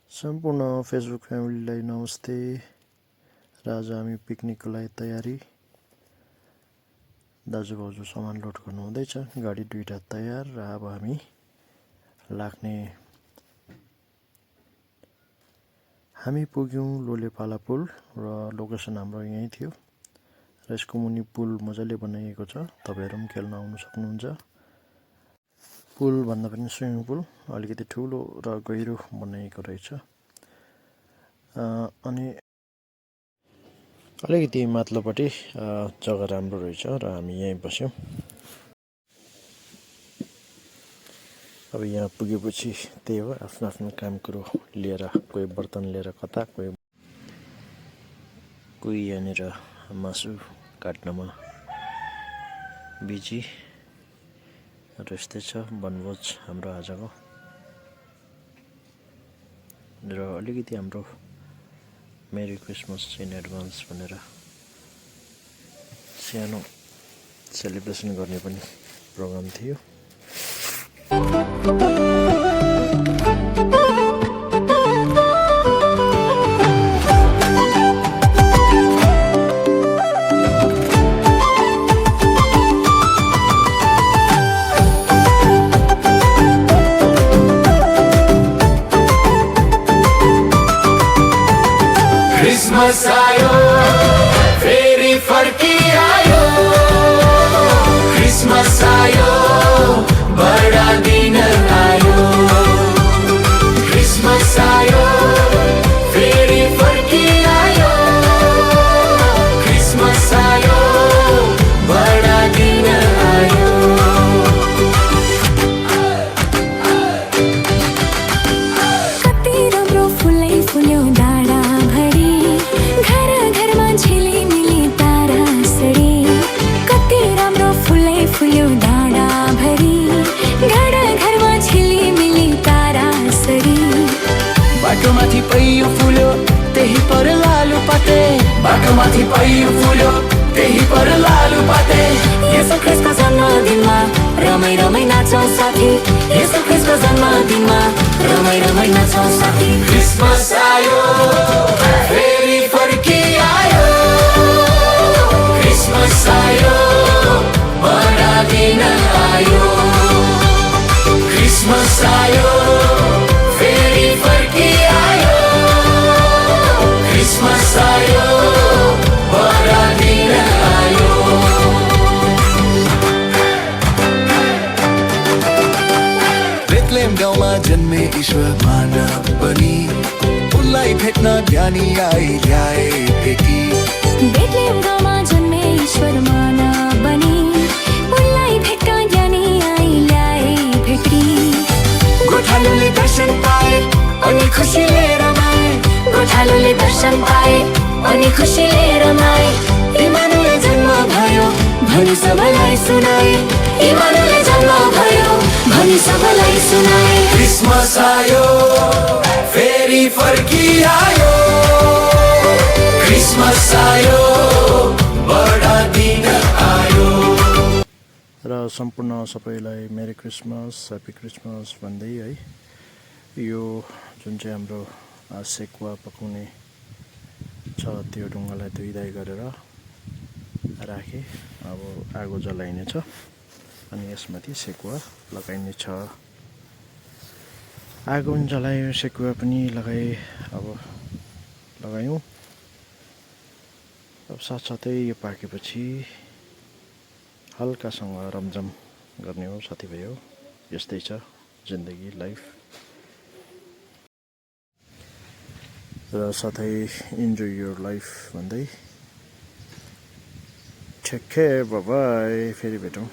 सम्पूर्ण फेसबुक फ्यामिलीलाई नमस्ते। र आज हामी पिकनिकको लागि तयारी। दाजुभाउजू सामान लोड गर्नु हुँदैछ, गाडी दुईटा तयार र अब हामी लाग्ने। हामी पुग्यौं लोलेपाला पुल र लोकेसन हाम्रो यही थियो र यसको मुनि पुल मजाले बनाइएको छ, तपाईहरु पनि खेल्न आउन सक्नुहुन्छ। पुल भन्दा पनि स्विमिङ पुल अलिकति ठूलो र गहिरो बनाइएको रहेछ। अनि अलिकति माथिल्लोपट्टि जग्गा राम्रो रहेछ र हामी यही बस्यौं। अब यहाँ पुगेपछि त्यही हो, आफ्नो आफ्नो काम कुरो लिएर, कोही बर्तन लिएर कता, कोही यहाँनिर मासु काट्नमा बिजी र यस्तै छ वनभोज हाम्रो आजको। र अलिकति हाम्रो मेरी क्रिसमस इन एडभान्स भनेर सानो सेलिब्रेसन गर्ने पनि प्रोग्राम थियो। क्रिसमस आयो फेरि फर्किआयो, क्रिसमस आयो बडा दिन आयो, क्रिसमस आयो फेरि फर्किआयो, क्रिसमस आयो बडा दिन आयो। कति राम्रो फुलै फुल्यो डाँडा भरि, घर घरमा झिलिमिली तारा सरी। कति राम्रो फुलै फुल्यो डाँडा भरि, घर घरमा झिलिमिली तारा सरी। बाटोमाथि पैयो फुल्यो त्यही पर लालु पाते, बाटोमाथि पैयो फुल्यो त्यही पर लालु पाते। यसो ख्रिस्टको जन्मदिनमा रमाइ रमाइ नाचौँ साथी, यसो ख्रिस्टको जन्मदिनमा रमाइ रमाइ नाचौँ साथी। क्रिसमस आयो फेरि फर्किआयो, क्रिसमस आयो बडा दिन आयो, क्रिसमस आयो फेरि फर्किआयो, क्रिसमस आयो बडा दिन आयो। बेथलेहेम गाउँमा जन्मे ईश्वर मानव बनी, उनलाई भेट्न ज्ञानी आई ल्याए भेटी। बेथलेहेम गाउँमा जन्मे ईश्वर मानव बनी, उनलाई भेट्न ज्ञानी आई ल्याए भेटी। गोठालोले दर्शन पाए अनि खुसीले रमाए, गोठालोले दर्शन पाए अनि खुसीले रमाए। इमानुएल जन्म भयो भनी सबैलाई सुनाए, इमानुएल जन्म भयो भनी सबैलाई सुनाए। क्रिसमस आयो फेरि फर्किआयो, क्रिसमस आयो बडा दिन आयो। र सम्पूर्ण सबैलाई मेरी क्रिसमस, ह्याप्पी क्रिसमस भन्दै है, यो जुन चाहिँ हाम्रो सेकुवा पकाउने छ त्यो ढुङ्गालाई धुइधाइ गरेर राखे। अब आगो जलाइनेछ अनि यसमाथि सेकुवा लगाइने छ। आगो पनि जलायो, सेकुवा पनि लगाए, अब लगायौँ। अब साथसाथै यो पाकेपछि हल्कासँग रमझम गर्ने हो साथीभाइ हो। यस्तै छ जिन्दगी, लाइफ। र साथै इन्जोय योर लाइफ भन्दै टेक केयर, बाइ बाइ, फेरि भेटौँ।